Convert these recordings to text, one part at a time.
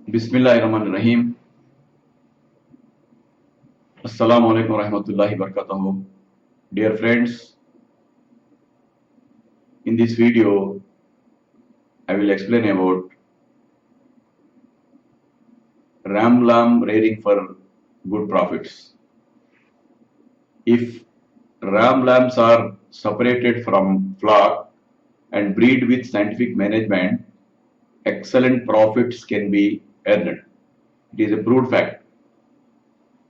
Bismillahirrahmanirrahim. Assalamu alaikum warahmatullahi wabarakatuh. Dear friends, in this video, I will explain about ram lamb rearing for good profits. If ram lambs are separated from flock and breed with scientific management, excellent profits can be earned. It is a proved fact.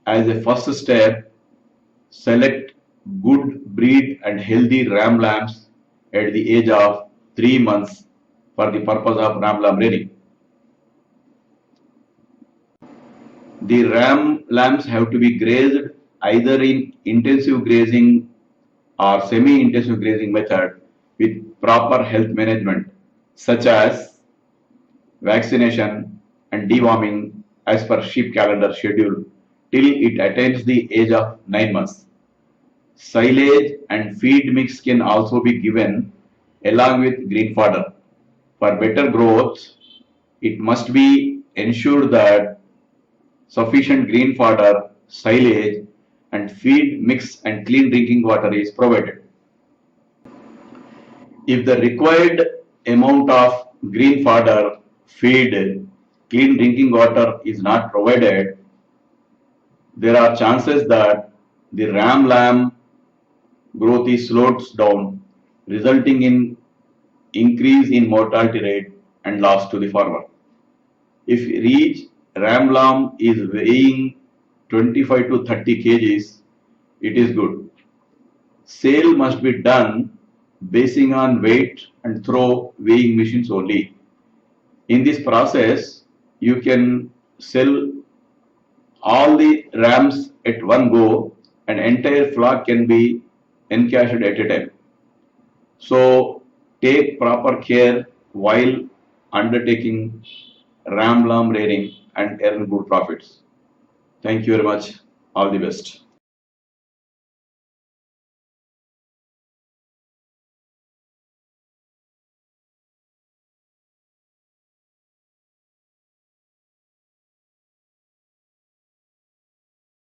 As a first step, select good breed and healthy ram lambs at the age of 3 months for the purpose of ram lamb rearing. The ram lambs have to be grazed either in intensive grazing or semi-intensive grazing method with proper health management such as vaccination and deworming as per sheep calendar schedule till it attains the age of 9 months. Silage and feed mix can also be given along with green fodder. For better growth, it must be ensured that sufficient green fodder, silage, and feed mix and clean drinking water is provided. If the required amount of green fodder, feed, clean drinking water is not provided, there are chances that the ram lamb growth is slowed down, resulting in increase in mortality rate and loss to the farmer. If each ram lamb is weighing 25 to 30 kgs, it is good. Sale must be done basing on weight and through weighing machines only. In this process, you can sell all the rams at one go and entire flock can be encashed at a time. So take proper care while undertaking ram lamb rearing and earn good profits. Thank you very much. All the best.